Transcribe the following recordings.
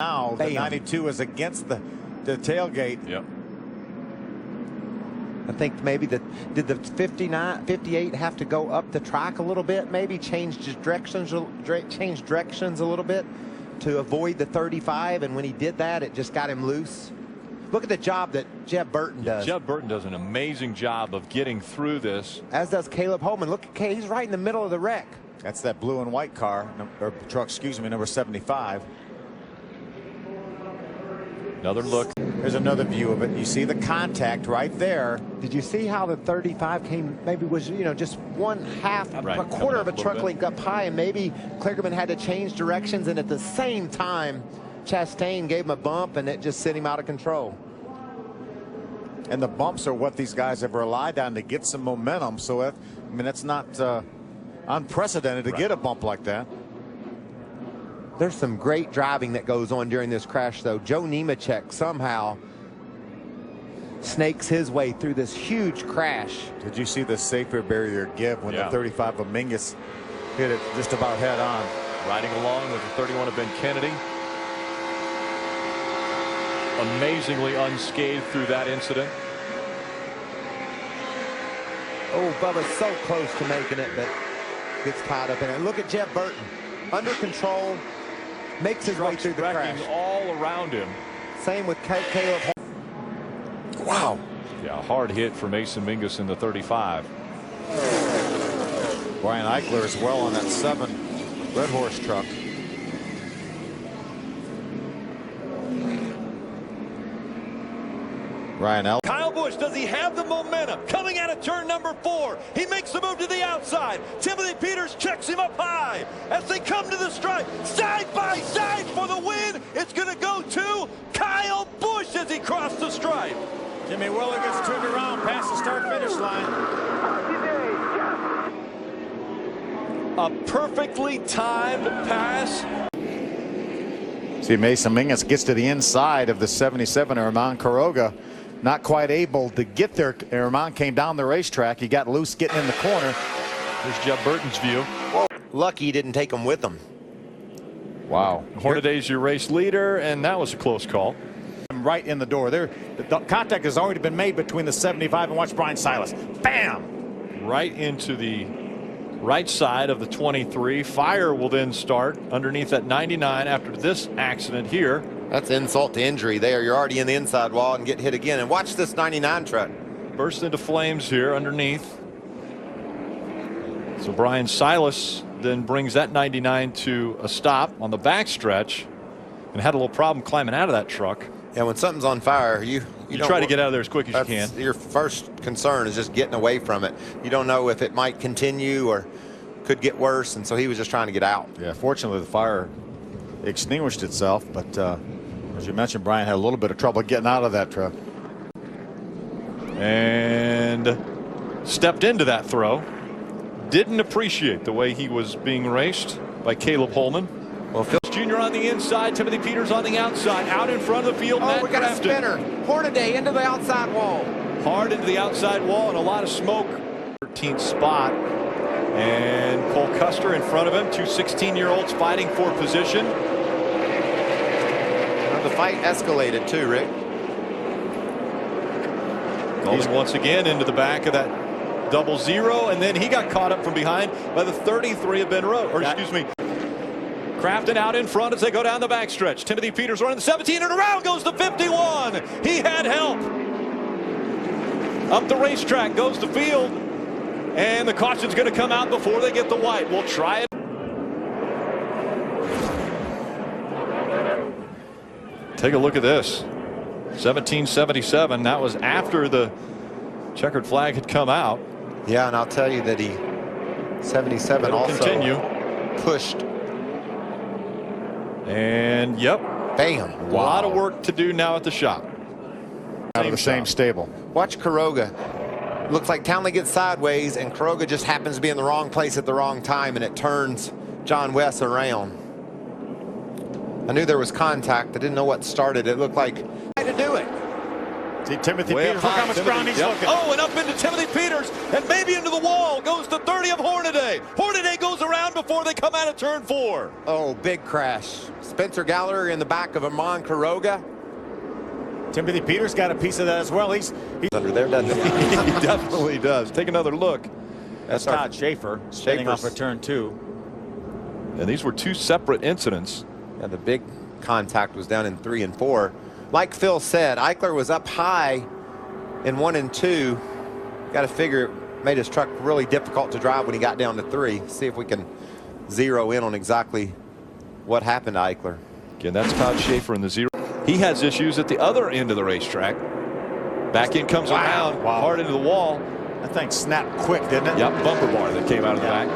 Now the 92 is against the tailgate. Yep. I think maybe did the 58 have to go up the track a little bit, maybe change directions a little bit to avoid the 35, and when he did that, it just got him loose. Look at the job that Jeb Burton does. Jeb Burton does an amazing job of getting through this. As does Caleb Holman. Look at he's right in the middle of the wreck. That's that blue and white car, or truck, excuse me, number 75. Another look. There's another view of it. You see the contact right there. Did you see how the 35 came, maybe was, just one half, right, a quarter of a truck bit. length up high, and maybe Kligerman had to change directions, and at the same time, Chastain gave him a bump, and it just sent him out of control. And the bumps are what these guys have relied on to get some momentum. So, it's not unprecedented to get a bump like that. There's some great driving that goes on during this crash, though. Joe Nemechek somehow snakes his way through this huge crash. Did you see the safety barrier give when the 35 of Mingus hit it just about head on? Riding along with the 31 of Ben Kennedy. Amazingly unscathed through that incident. Oh, Bubba's so close to making it, but gets caught up in it. Look at Jeb Burton, under control, makes his way through the crash. All around him. Same with Caleb. Wow. Yeah, a hard hit for Mason Mingus in the 35. Brian Eichler as well on that 7 Red Horse truck. Ryan L. Kyle Busch, does he have the momentum? Coming out of turn number 4. He makes the move to the outside. Timothy Peters checks him up high. As they come to the stripe, side by side for the win. It's going to go to Kyle Busch as he crossed the stripe. Jimmy Willer gets turned around past the start-finish line. A perfectly timed pass. See, Mason Mingus gets to the inside of the 77, Herman Quiroga. Not quite able to get there. Herman came down the racetrack. He got loose getting in the corner. There's Jeb Burton's view. Lucky he didn't take him with him. Wow. Hornaday's your race leader, and that was a close call. Right in the door. There, the contact has already been made between the 75 and watch Brian Silas. Bam! Right into the right side of the 23. Fire will then start underneath that 99 after this accident here. That's insult to injury there. You're already in the inside wall and get hit again. And watch this 99 truck. Burst into flames here underneath. So Brian Silas then brings that 99 to a stop on the backstretch and had a little problem climbing out of that truck. Yeah, when something's on fire, you try to get out of there as quick as you can. Your first concern is just getting away from it. You don't know if it might continue or could get worse, and so he was just trying to get out. Yeah, fortunately the fire extinguished itself, but as you mentioned, Brian had a little bit of trouble getting out of that truck. And stepped into that throw. Didn't appreciate the way he was being raced by Caleb Holman. Well, Phil Jr. on the inside, Timothy Peters on the outside, out in front of the field. we got a spinner. Hornaday into the outside wall. Hard into the outside wall and a lot of smoke. 13th spot. And Cole Custer in front of him. Two 16-year-olds fighting for position. The fight escalated too, Rick. He's once again into the back of that 00, and then he got caught up from behind by the 33 of Ben Rhodes. Or excuse me, Crafton out in front as they go down the backstretch. Timothy Peters running the 17, and around goes the 51. He had help. Up the racetrack goes the field, and the caution's going to come out before they get the white. We'll try it. Take a look at this. 1777. That was after the checkered flag had come out. Yeah, and I'll tell you that 77 It'll also continue. Pushed. And yep. Bam. A lot of work to do now at the shop. Out of the same stable. Watch Quiroga. Looks like Townley gets sideways, and Quiroga just happens to be in the wrong place at the wrong time, and it turns John West around. I knew there was contact. I didn't know what started. It looked like to do it. See Timothy Way Peters, up look high, how much Timothy. ground he's Yep. looking. Oh, and up into Timothy Peters, and maybe into the wall. Goes the 30 of Hornaday. Hornaday goes around before they come out of turn 4. Oh, big crash. Spencer Gallagher in the back of Amon Quiroga. Timothy Peters got a piece of that as well. He's Under there, doesn't he? He definitely does. Take another look. That's Todd Schaefer spinning off of turn 2. And these were 2 separate incidents. Yeah, the big contact was down in 3 and 4. Like Phil said, Eichler was up high in 1 and 2. Got to figure it made his truck really difficult to drive when he got down to 3. See if we can zero in on exactly what happened to Eichler. Again, that's Todd Schaefer in the 0. He has issues at the other end of the racetrack. Back in comes around, hard into the wall. That thing snapped quick, didn't it? Yep, bumper bar that came out of the back.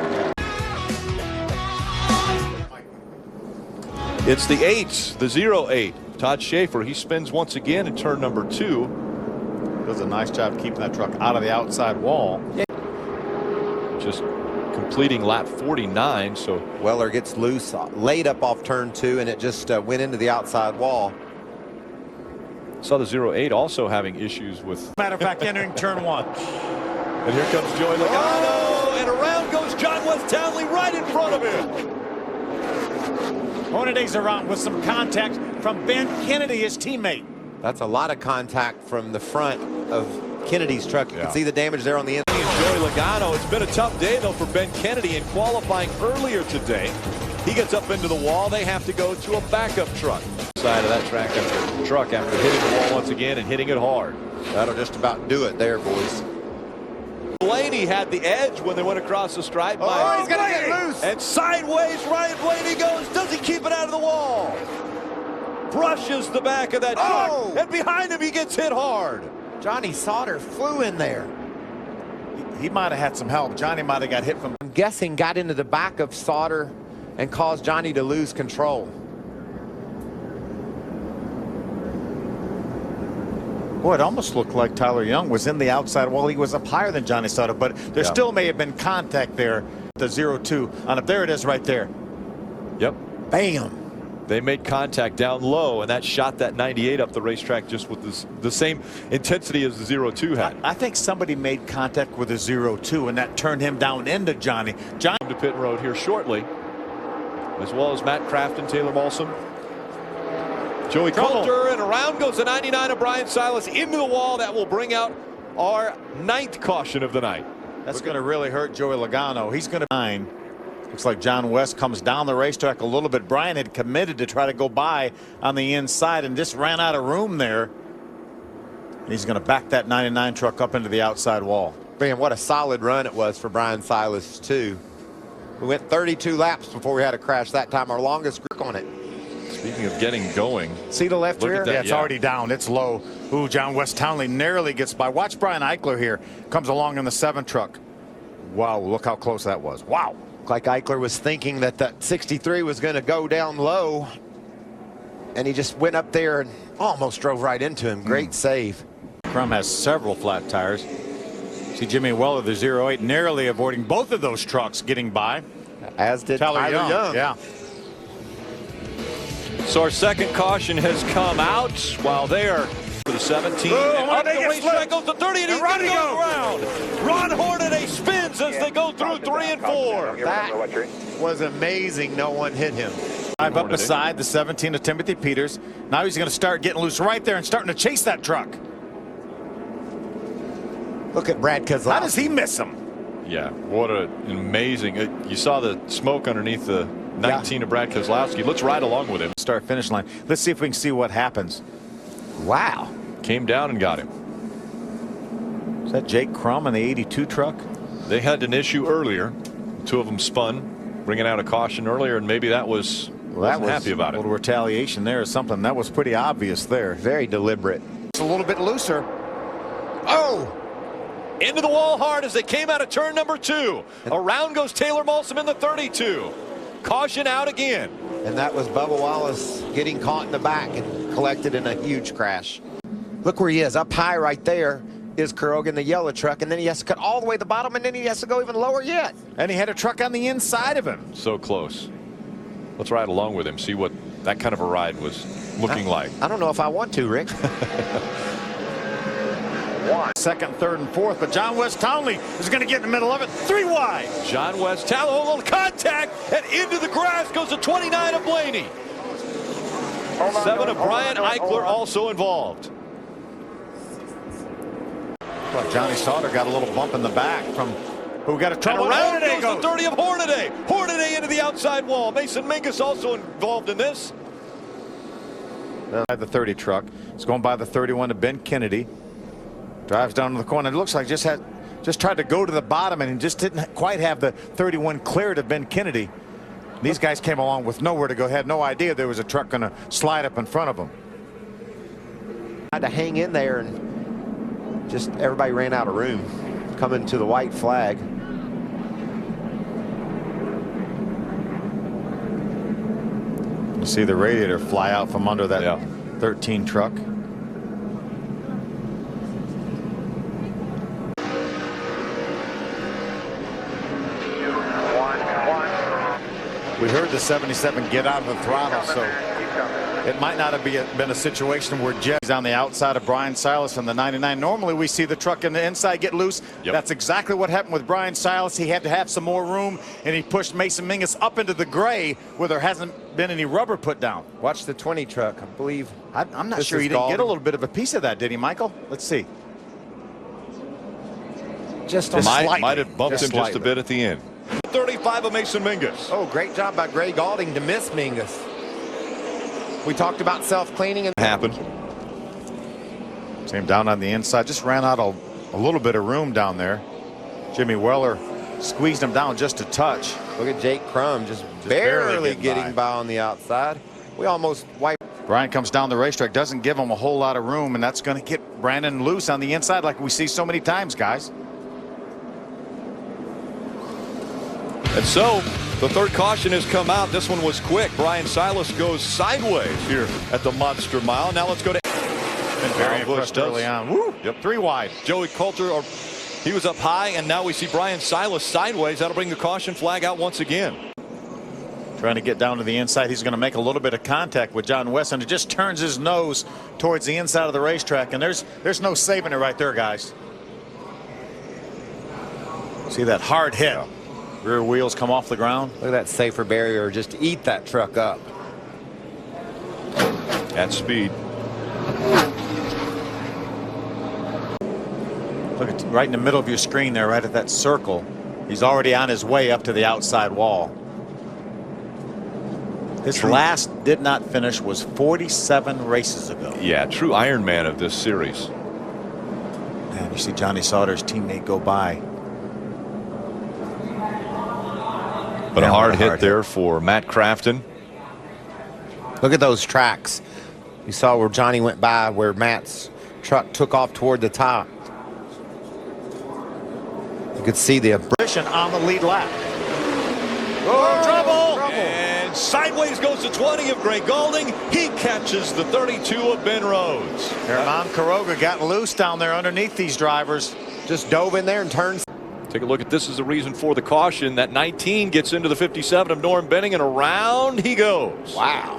It's the 8s, the 0-8. Todd Schaefer, he spins once again in turn number 2. Does a nice job keeping that truck out of the outside wall. Just completing lap 49. So Weller gets loose, laid up off turn 2, and it just went into the outside wall. saw the 0-8 also having issues with. Matter of fact, entering turn 1. And here comes Joey Logano, and around goes John West Townley right in front of him. Hornaday's around with some contact from Ben Kennedy, his teammate. That's a lot of contact from the front of Kennedy's truck. You can see the damage there on the inside. Joey Logano, it's been a tough day though for Ben Kennedy in qualifying earlier today. He gets up into the wall. They have to go to a backup truck. Side of that truck after hitting the wall once again and hitting it hard. That'll just about do it there, boys. Blaney had the edge when they went across the stripe. Oh, he's going to get loose. And sideways, Ryan Blaney goes. Does he keep it out of the wall? Brushes the back of that truck. And behind him, he gets hit hard. Johnny Sauter flew in there. He might have had some help. Johnny might have got hit from. I'm guessing got into the back of Sauter and caused Johnny to lose control. Boy, it almost looked like Tyler Young was in the outside wall. He was up higher than Johnny Sauter, but there still may have been contact there. The 0-2 on up there. It is right there. Yep. Bam. They made contact down low, and that shot that 98 up the racetrack just with the same intensity as the 0-2 had. I think somebody made contact with a 0-2, and that turned him down into Johnny. To pit road here shortly, as well as Matt Kraft and Taylor Molson. Joey Coulter, and around goes the 99 of Brian Silas into the wall. That will bring out our 9th caution of the night. That's going to really hurt Joey Logano. He's going to 9. Looks like John West comes down the racetrack a little bit. Brian had committed to try to go by on the inside and just ran out of room there. He's going to back that 99 truck up into the outside wall. Man, what a solid run it was for Brian Silas, too. We went 32 laps before we had a crash that time, our longest grip on it. Speaking of getting going. See the left rear? Yeah, it's already down. It's low. Ooh, John West Townley narrowly gets by. Watch Brian Eichler here. Comes along in the 7 truck. Wow, look how close that was. Wow. Like Eichler was thinking that that 63 was going to go down low. And he just went up there and almost drove right into him. Great save. Crum has several flat tires. See Jimmy Weller, the 0-8, narrowly avoiding both of those trucks getting by. As did Tyler Young. Yeah. So our 2nd caution has come out while they are for the 17. And up the racetrack goes the 30, and he's going to go around. Ron Hornaday spins as they go through 3 and 4. That was amazing. No one hit him. Drive up beside the 17 of Timothy Peters. Now he's going to start getting loose right there and starting to chase that truck. Look at Brad Keselowski. How does he miss him? Yeah, what an amazing. You saw the smoke underneath the 19 of Brad Keselowski. Let's ride along with him. Start finish line. Let's see if we can see what happens. Wow. Came down and got him. Is that Jake Crum in the 82 truck? They had an issue earlier. 2 of them spun, bringing out a caution earlier, and maybe that was wasn't happy about a it. little retaliation there or something. That was pretty obvious there. Very deliberate. It's a little bit looser. Oh! Into the wall hard as they came out of turn number 2. Around goes Taylor Molson in the 32. Caution out again. And that was Bubba Wallace getting caught in the back and collected in a huge crash. Look where he is. Up high right there is Quiroga in the yellow truck, and then he has to cut all the way to the bottom, and then he has to go even lower yet. And he had a truck on the inside of him. So close. Let's ride along with him, see what that kind of a ride was looking like. I don't know if I want to, Rick. Second, third, and fourth, but John West Townley is going to get in the middle of it. 3 wide. John West Townley, a little contact, and into the grass goes the 29 of Blaney. 7 of Brian Eichler also involved. Well, Johnny Sauter got a little bump in the back from who got a trouble. And around goes the 30 of Hornaday. Hornaday into the outside wall. Mason Mingus also involved in this. The 30 truck. It's going by the 31 to Ben Kennedy. Drives down to the corner. It looks like just tried to go to the bottom and just didn't quite have the 31 clear to Ben Kennedy. These guys came along with nowhere to go. Had no idea there was a truck going to slide up in front of them. Had to hang in there, and just everybody ran out of room coming to the white flag. You see the radiator fly out from under that 13 truck. We heard the 77 get out of the throttle, so it might not have been a situation where Jeff's on the outside of Brian Silas from the 99. Normally we see the truck in the inside get loose. That's exactly what happened with Brian Silas. He had to have some more room, and he pushed Mason Mingus up into the gray where there hasn't been any rubber put down. Watch the 20 truck. I believe. I'm not sure he didn't get a little bit of a piece of that, did he, Michael? Let's see. Just might have bumped him just a bit at the end. 35 of Mason Mingus. Oh, great job by Gray Galding to miss Mingus. We talked about self-cleaning and happened. See him down on the inside. Just ran out a little bit of room down there. Jimmy Weller squeezed him down just a touch. Look at Jake Crum just barely getting by on the outside. We almost wiped. Brian comes down the racetrack, doesn't give him a whole lot of room, and that's going to get Brandon loose on the inside like we see so many times, guys. And so the third caution has come out. This one was quick. Brian Silas goes sideways here at the Monster Mile. Now let's go to very impressed early on. Woo! 3 wide. Joey Coulter, he was up high, and now we see Brian Silas sideways. That'll bring the caution flag out once again. Trying to get down to the inside. He's going to make a little bit of contact with John West, and it just turns his nose towards the inside of the racetrack, and there's no saving it right there, guys. See that hard hit. Rear wheels come off the ground. Look at that safer barrier just eat that truck up. At speed. Look at right in the middle of your screen there, right at that circle. He's already on his way up to the outside wall. His last did not finish was 47 races ago. Yeah, true Ironman of this series. Man, you see Johnny Sauter's teammate go by. But a hard hit there for Matt Crafton. Look at those tracks. You saw where Johnny went by, where Matt's truck took off toward the top. You could see the position on the lead lap. Oh, trouble! And sideways goes the 20 of Gray Galding. He catches the 32 of Ben Rhodes. Herman Quiroga got loose down there underneath these drivers. Just dove in there and turned. Take a look at this as a reason for the caution. That 19 gets into the 57 of Norm Benning, and around he goes. Wow.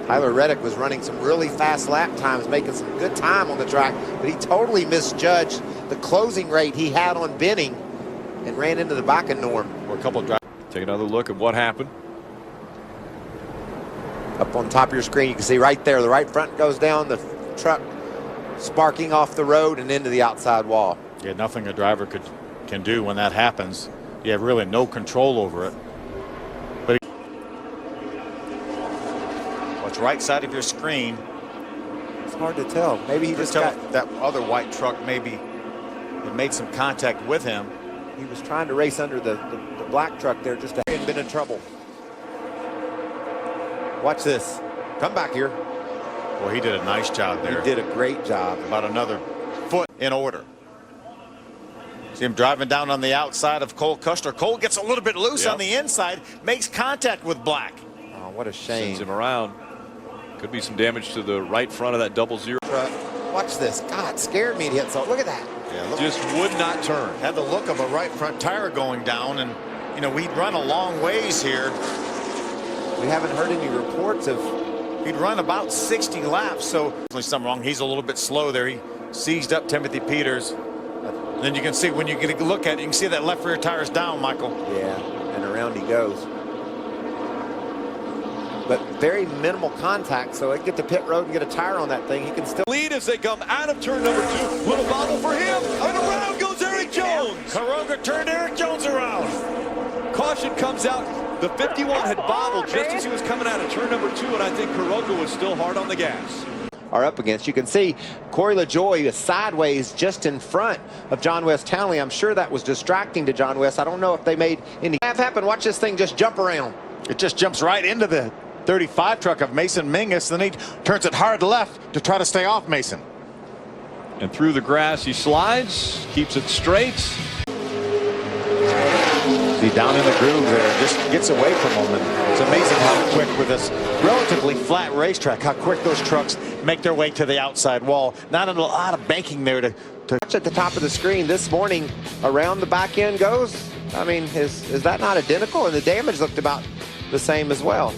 Tyler Reddick was running some really fast lap times, making some good time on the track, but he totally misjudged the closing rate he had on Benning and ran into the back of Norm. Or a couple of drivers. Take another look at what happened. Up on top of your screen, you can see right there, the right front goes down, the truck sparking off the road and into the outside wall. Yeah, nothing a driver can do when that happens. You have really no control over it. But what's right side of your screen? It's hard to tell. Maybe he just got that other white truck. Maybe it made some contact with him. He was trying to race under the black truck there, just hadn't been in trouble. Watch this. Come back here. Well, he did a nice job there. He did a great job. About another foot in order. See him driving down on the outside of Cole Custer. Cole gets a little bit loose on the inside, makes contact with Black. Oh, what a shame. Sends him around. Could be some damage to the right front of that 00 truck. Watch this. God, scared me to hit so. Look at that. Yeah, look. Just would not turn. Had the look of a right front tire going down, and you know, we'd run a long ways here. We haven't heard any reports of. He'd run about 60 laps, so something wrong. He's a little bit slow there. He seized up Timothy Peters. And then you can see when you get a look at it, you can see that left rear tire's down, Michael. Yeah, and around he goes. But very minimal contact, so they get to pit road and get a tire on that thing. He can still Lead as they come out of turn number 2. Little bobble for him, and around goes Eric Jones. Karoga turned Eric Jones around. Caution comes out. The 51 had bobbled just as he was coming out of turn number 2, and I think Karoga was still hard on the gas. are up against. You can see Corey LaJoie is sideways just in front of John West Townley. I'm sure that was distracting to John West. I don't know if they made any have happen. Watch this thing just jump around. It just jumps right into the 35 truck of Mason Mingus. Then he turns it hard left to try to stay off Mason. And through the grass he slides, keeps it straight. See, down in the groove there, just gets away from him. And it's amazing how quick, with this relatively flat racetrack, how quick those trucks make their way to the outside wall. Not a lot of banking there to Watch at the top of the screen this morning. Around the back end goes. I mean, is that not identical? And the damage looked about the same as well.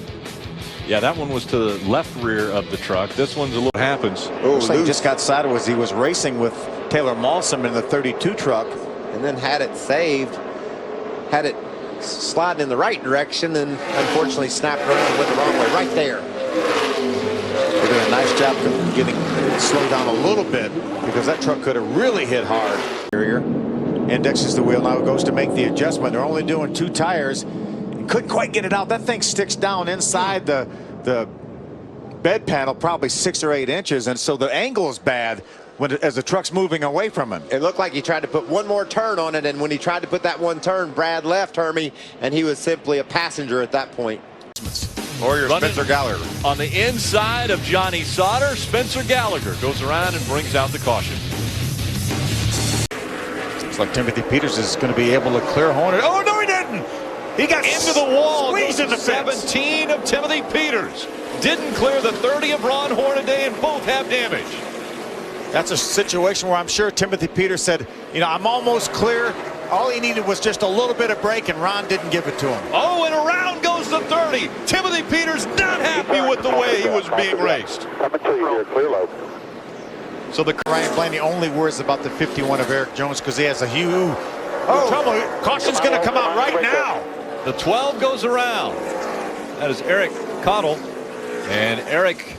Yeah, that one was to the left rear of the truck. This one's a little happens. Looks like he just got sideways. He was racing with Taylor Malsom in the 32 truck. And then had it saved. Had it sliding in the right direction and unfortunately snapped around and went the wrong way right there. They did a nice job of getting it slowed down a little bit because that truck could have really hit hard. Indexes the wheel, now goes to make the adjustment. They're only doing 2 tires. Couldn't quite get it out. That thing sticks down inside the bed panel probably 6 or 8 inches, and so the angle is bad as the truck's moving away from him. It looked like he tried to put one more turn on it, and when he tried to put that one turn, Brad left Hermie, and he was simply a passenger at that point. Or your Running Spencer Gallagher. On the inside of Johnny Sauter, Spencer Gallagher goes around and brings out the caution. Looks like Timothy Peters is going to be able to clear Hornet. Oh, no, he didn't! He got Into the wall, squeezed in the fence. 17 of Timothy Peters. Didn't clear the 30 of Ron Hornaday, and both have damage. That's a situation where I'm sure Timothy Peters said, you know, I'm almost clear. All he needed was just a little bit of break, and Ron didn't give it to him. Oh, and around goes the 30. Timothy Peters not happy with the way he was being raced. So the Ryan Blaney only worries about the 51 of Eric Jones because he has a huge trouble. Caution's going to come out right now. The 12 goes around. That is Eric Cottle. And Eric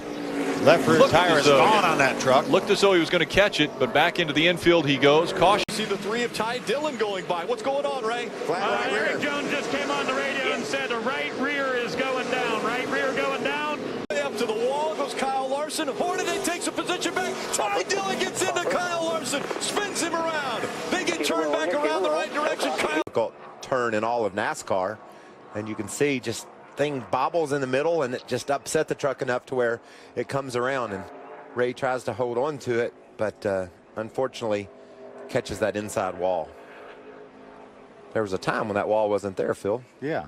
Left rear tire is gone on that truck. Looked as though he was going to catch it, but back into the infield he goes. Caution. See the 3 of Ty Dillon going by. What's going on, Ray? Eric Jones just came on the radio and said the right rear is going down. Right rear going down. Up to the wall goes Kyle Larson. Hornaday takes a position back. Ty Dillon gets into Kyle Larson, spins him around. They get turned back around the right direction. Difficult turn in all of NASCAR, and you can see just thing bobbles in the middle, and it just upset the truck enough to where it comes around, and Ray tries to hold on to it, but unfortunately catches that inside wall. There was a time when that wall wasn't there, Phil. Yeah.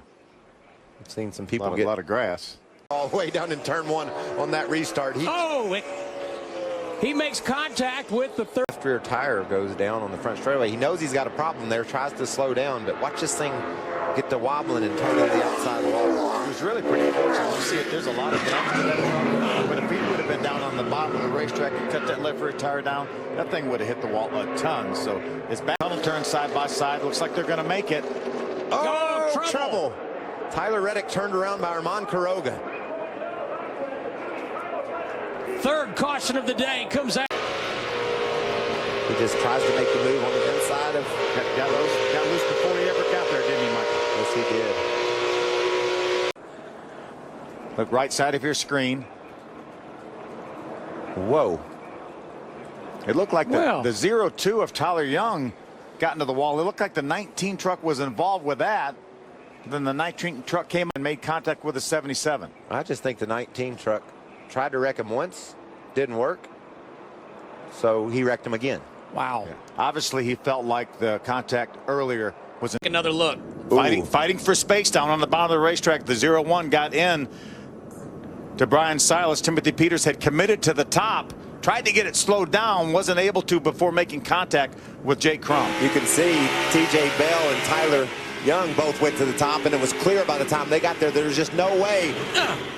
I've seen some people a lot of grass. All the way down in turn 1 on that restart. He makes contact with the third. Left rear tire goes down on the front straightaway. He knows he's got a problem there, tries to slow down, but watch this thing get to wobbling and turn into the outside wall. It was really pretty fortunate. You see it, there's a lot of damage to that truck. But if he would have been down on the bottom of the racetrack and cut that left rear tire down, that thing would have hit the wall a ton. So it's back. Tunnel turn side by side. Looks like they're going to make it. Oh, trouble. Tyler Reddick turned around by Armand Quiroga. Third caution of the day comes out. He just tries to make the move on the inside of. Got loose before he ever got there, didn't he, Michael? Yes, he did. Look right side of your screen. Whoa. It looked like the 0-2 of Tyler Young got into the wall. It looked like the 19 truck was involved with that. Then the 19 truck came and made contact with the 77. I just think the 19 truck tried to wreck him once, didn't work, so he wrecked him again. Wow. Yeah. Obviously, he felt like the contact earlier was Another look. fighting for space down on the bottom of the racetrack. The 0-1 got in to Brian Silas. Timothy Peters had committed to the top, tried to get it slowed down, wasn't able to before making contact with Jake Crum. You can see TJ Bell and Tyler Young both went to the top, and it was clear by the time they got there, there was just no way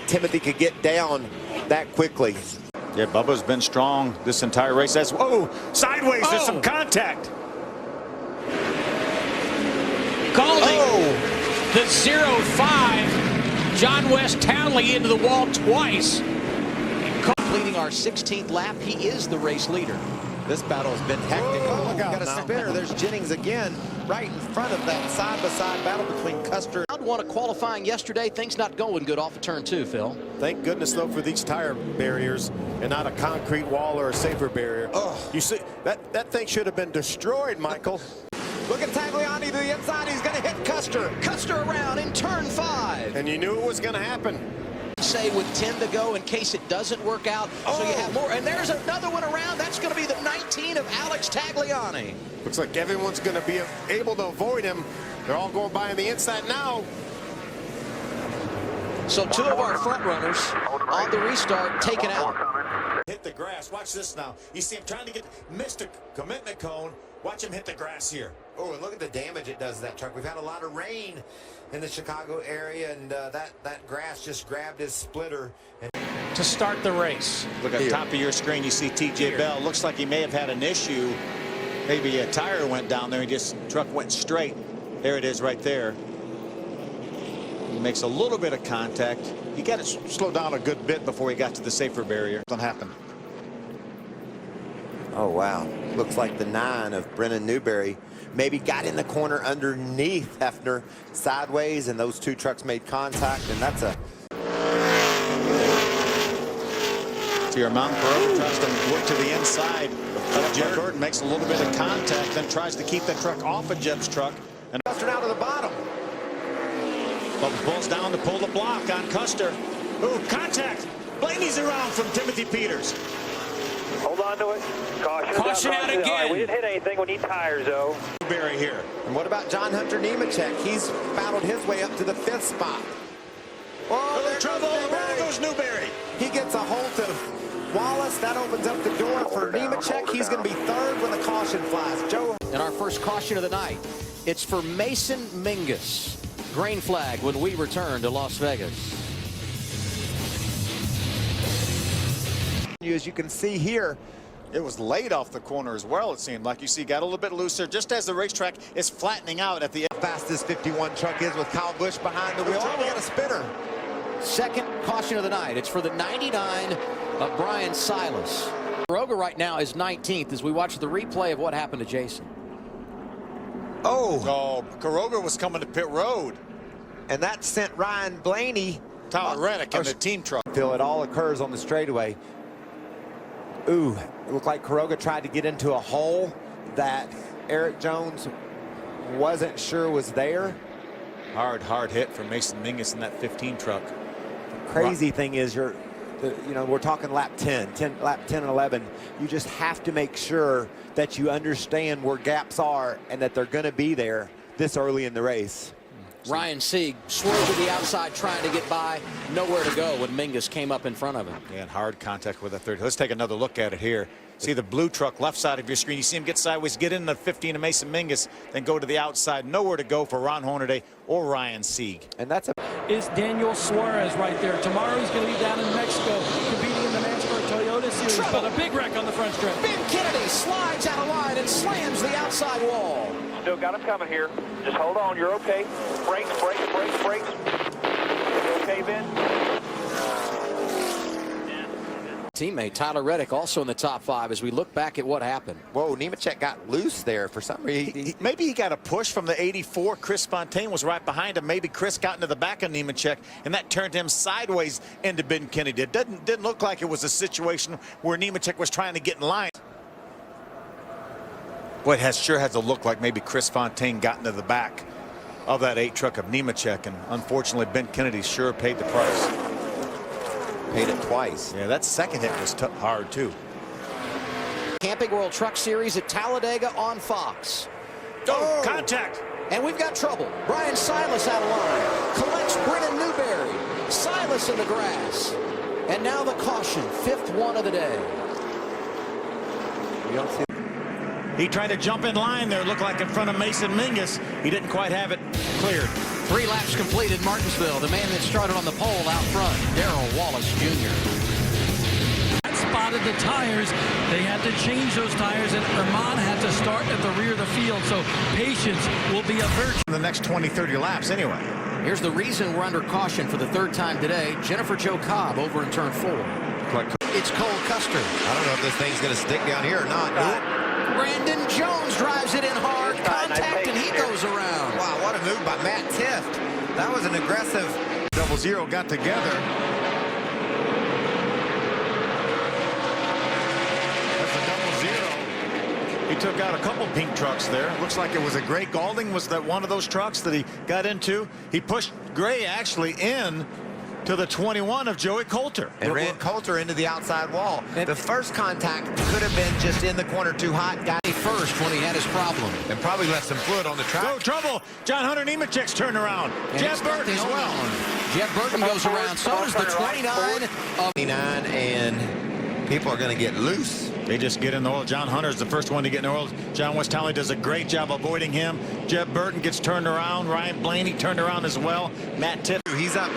Timothy could get down that quickly. Yeah, Bubba's been strong this entire race. That's sideways. There's some contact. Calling the 0-5. John West Townley into the wall twice. Completing our 16th lap, he is the race leader. This battle has been hectic. Got a spinner. There's Jennings again, right in front of that side-by-side battle between Custer. Round one of qualifying yesterday. Things not going good off of turn 2, Phil. Thank goodness, though, for these tire barriers and not a concrete wall or a safer barrier. You see, that thing should have been destroyed, Michael. Look at Tagliani to the inside. He's going to hit Custer. Custer around in turn 5. And you knew it was going to happen. Say with 10 to go in case it doesn't work out. So you have more. And there's another one around. That's going to be the 19 of Alex Tagliani. Looks like everyone's going to be able to avoid him. They're all going by on the inside now. So 2 of our front runners on the restart taken out. Hit the grass. Watch this now. You see him trying to missed a commitment cone. Watch him hit the grass here. Oh, and look at the damage it does to that truck. We've had a lot of rain in the Chicago area, and that grass just grabbed his splitter. To start the race. Look at the top of your screen. You see TJ Bell. Looks like he may have had an issue. Maybe a tire went down there. Truck went straight. There it is right there. He makes a little bit of contact. He got to slow down a good bit before he got to the safer barrier. Something happened. Oh, wow. Looks like the 9 of Brennan Newberry maybe got in the corner underneath Hefner sideways, and those 2 trucks made contact, and that's a... To your Mountain Pro tries to work to the inside. Jared Burton makes a little bit of contact, then tries to keep that truck off of Jeb's truck. And Custer out to the bottom. Bubba pulls down to pull the block on Custer. Ooh, contact. Blaney's around from Timothy Peters. Hold on to it. Caution out again. Right, we didn't hit anything. We need tires, though. Newberry here. And what about John Hunter Nemechek? He's battled his way up to the 5th spot. Oh, there trouble. There goes Newberry. He gets a hold of Wallace. That opens up the door for Nemechek. He's going to be 3rd when the caution flies. Joe. And our first caution of the night. It's for Mason Mingus. Green flag when we return to Las Vegas. As you can see here, It was laid off the corner as well, it seemed like. You see, got a little bit looser just as the racetrack is flattening out at the end. Fastest 51 truck is with Kyle Busch behind the wheel. Oh, we got a spinner. Second caution of the night. It's for the 99 of Brian Silas. Kuroga right now is 19th as we watch the replay of what happened to Jason. Oh, Kuroga was coming to pit road. And that sent Ryan Blaney. Tyler Reddick in the team truck. Phil, it all occurs on the straightaway. Ooh, it looked like Kuroga tried to get into a hole that Eric Jones wasn't sure was there. Hard hit for Mason Mingus in that 15 truck. Crazy thing is, you know, we're talking lap 10 and 11. You just have to make sure that you understand where gaps are and that they're going to be there this early in the race. Ryan Sieg swerved to the outside trying to get by. Nowhere to go when Mingus came up in front of him. Yeah, and hard contact with the 30. Let's take another look at it here. See the blue truck left side of your screen. You see him get sideways, get in the 15 of Mason Mingus, then go to the outside. Nowhere to go for Ron Hornaday or Ryan Sieg. And that's is Daniel Suarez right there. Tomorrow he's going to be down in Mexico competing in the Mansburg Toyota Series. Trouble. But a big wreck on the front stretch. Ben Kennedy slides out of line and slams the outside wall. Still got him coming here. Just hold on. You're okay. Brakes. You okay, Ben? Teammate Tyler Reddick also in the top 5 as we look back at what happened. whoa, Nemechek got loose there for some reason. Maybe he got a push from the 84. Chris Fontaine was right behind him. Maybe Chris got into the back of Nemechek, and that turned him sideways into Ben Kennedy. It didn't look like it was a situation where Nemechek was trying to get in line. Boy, it sure has to look like maybe Chris Fontaine got into the back of that 8 truck of Nemechek, and unfortunately Ben Kennedy sure paid the price. Paid it twice. Yeah, that second hit was hard too. Camping World Truck Series at Talladega on Fox. Oh, contact. And we've got trouble. Brian Silas out of line. Collects Brennan Newberry. Silas in the grass. And now the caution. 5th one of the day. You don't see. He tried to jump in line there, looked like in front of Mason Mingus. He didn't quite have it cleared. 3 laps completed. Martinsville, the man that started on the pole out front, Darrell Wallace Jr. That spot started the tires. They had to change those tires, and Herman had to start at the rear of the field. So patience will be a virtue. In the next 20, 30 laps anyway. Here's the reason we're under caution for the third time today. Jennifer Jo Cobb over in turn 4. It's Cole Custer. I don't know if this thing's going to stick down here or not. Brandon Jones drives it in hard contact, and he goes around. Wow, what a move by Matt Tift. That was an aggressive. 00 got together. That's a 00. He took out a couple pink trucks there. Looks like it was a Gray. Gaulding was that one of those trucks that he got into. He pushed Gray actually in to the 21 of Joey Coulter. And ran Coulter into the outside wall. The first contact could have been just in the corner too hot. Got First when he had his problem. and probably left some fluid on the track. Oh, trouble. John Hunter Nemechek's turned around. And Jeff Burton as well. Jeff Burton goes around. So does the 29 of 29, and people are going to get loose. They just get in the oil. John Hunter's the first one to get in the oil. John West Townley does a great job avoiding him. Jeff Burton gets turned around. Ryan Blaney turned around as well. Matt Tiff. He's up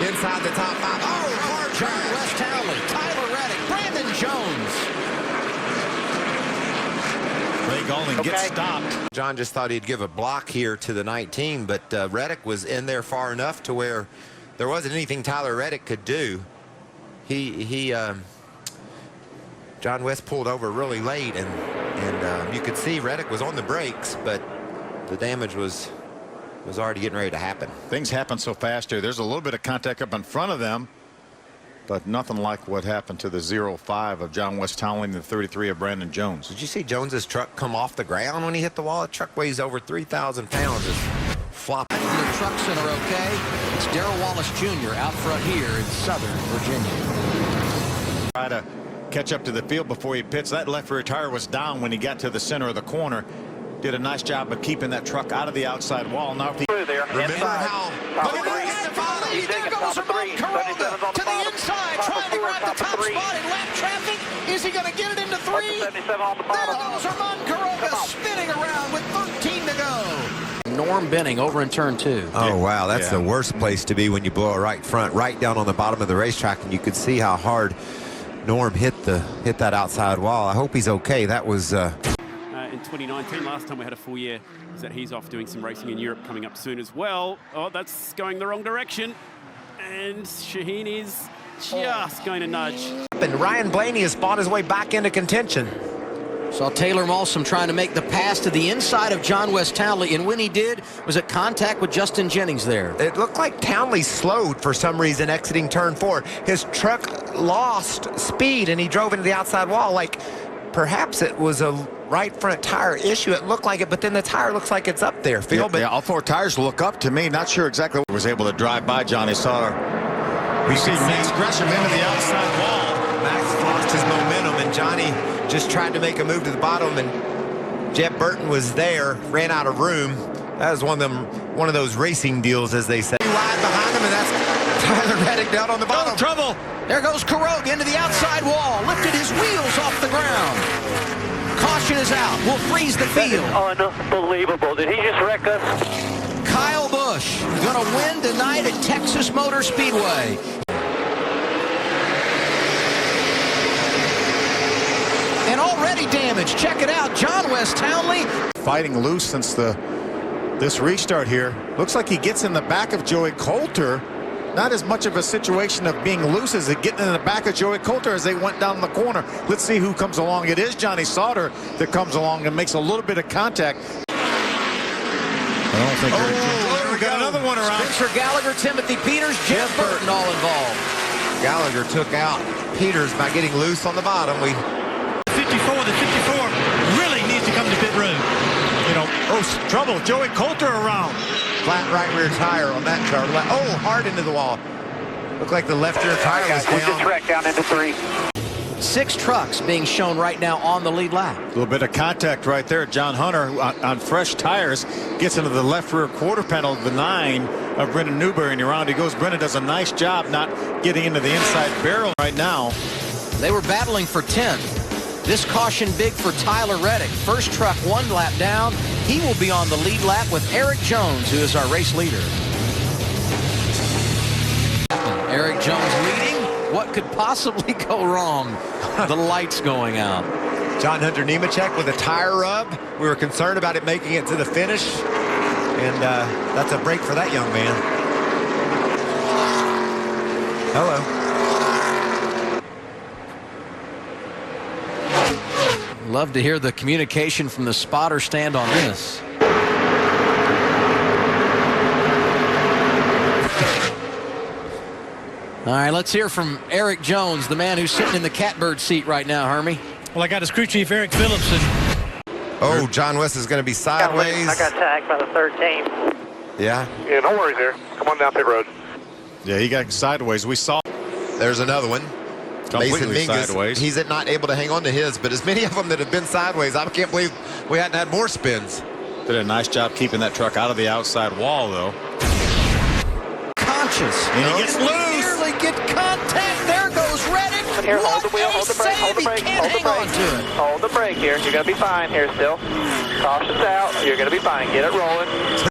inside the top 5. Oh, hard John turn. West Townley, Tyler Reddick, Brandon Jones. Ray Gaulding gets stopped. John just thought he'd give a block here to the 19, but Reddick was in there far enough to where there wasn't anything Tyler Reddick could do. John West pulled over really late, and you could see Reddick was on the brakes, but the damage was already getting ready to happen. Things happen so fast here. There's a little bit of contact up in front of them, but nothing like what happened to the 05 of John West Townley and the 33 of Brandon Jones. Did you see Jones's truck come off the ground when he hit the wall? The truck weighs over 3,000 pounds. It's flopping. The truck center okay. It's Darrell Wallace Jr. out front here in Southern Virginia. Try to catch up to the field before he pits. That left rear tire was down when he got to the center of the corner. Did a nice job of keeping that truck out of the outside wall. Now if he Remember how There goes Herman Caroga to the inside, trying to grab the top spot in lap traffic. Is he going to get it into 3? There goes Herman Caroga spinning around with 13 to go. Norm Benning over in turn 2. Oh, wow, that's the worst place to be when you blow a right front, right down on the bottom of the racetrack, and you could see how hard Norm hit that outside wall. I hope he's okay. That was in 2019, last time we had a full year, is that he's off doing some racing in Europe coming up soon as well. Oh, that's going the wrong direction. And Shaheen is just going to nudge. and Ryan Blaney has fought his way back into contention. Saw Taylor Malsom trying to make the pass to the inside of John West Townley, and when he did, was at contact with Justin Jennings there. It looked like Townley slowed for some reason exiting turn 4. His truck lost speed, and he drove into the outside wall. Like, perhaps it was a right front tire issue. It looked like it, but then the tire looks like it's up there, Phil. Yeah, all 4 tires look up to me. Not sure exactly what was able to drive by Johnny Sauter. We see Max Gresham into the outside wall. Max lost his momentum, and Johnny just tried to make a move to the bottom, and Jeff Burton was there, ran out of room. That was one of those racing deals, as they say. Wide behind him, and that's Tyler Reddick down on the bottom. Oh, trouble! There goes Caroga into the outside wall, lifted his wheels off the ground. Caution is out, will freeze the field. Unbelievable. Did he just wreck us? Kyle Busch gonna win tonight at Texas Motor Speedway. And already damaged. Check it out. John West Townley Fighting loose since this restart here. Looks like he gets in the back of Joey Coulter. Not as much of a situation of being loose as it getting in the back of Joey Coulter as they went down the corner. Let's see who comes along. It is Johnny Sauter that comes along and makes a little bit of contact. I don't think we got another one around. Spencer Gallagher, Timothy Peters, Jeff Burton all involved. Gallagher took out Peters by getting loose on the bottom. 54, the 54 really needs to come to pit road. You know, trouble. Joey Coulter around. Flat right rear tire on that car. Oh, hard into the wall. Looked like the left rear tire was We just down. wrecked down into 3. 6 trucks being shown right now on the lead lap. A little bit of contact right there. John Hunter on fresh tires gets into the left rear quarter panel of the 9 of Brendan Newberry, and around he goes. Brendan does a nice job not getting into the inside barrel right now. They were battling for 10th. This caution big for Tyler Reddick. First truck 1 lap down. He will be on the lead lap with Eric Jones, who is our race leader. Eric Jones leading. what could possibly go wrong? The lights going out. John Hunter Nemechek with a tire rub. We were concerned about it making it to the finish. And that's a break for that young man. Hello. Love to hear the communication from the spotter stand on this. All right, let's hear from Eric Jones, the man who's sitting in the catbird seat right now, Hermie. Well, I got his crew chief, Eric Phillips. Oh, John West is going to be sideways. I got tagged by the 13. Yeah. Yeah, no worries there. Come on down pit road. Yeah, he got sideways. We saw. There's another one. Completely Mason Mingus, sideways. he's not able to hang on to his, but as many of them that have been sideways, I can't believe we hadn't had more spins. Did a nice job keeping that truck out of the outside wall, though. Conscious. And he gets loose. Nearly get contact. There goes Reddick. Here, hold What the wheel, a hold the brake, hold the save. brake, He can't hold the hang on brake. to it. Hold the brake here. You're going to be fine here still. Cautious out. You're going to be fine. Get it rolling.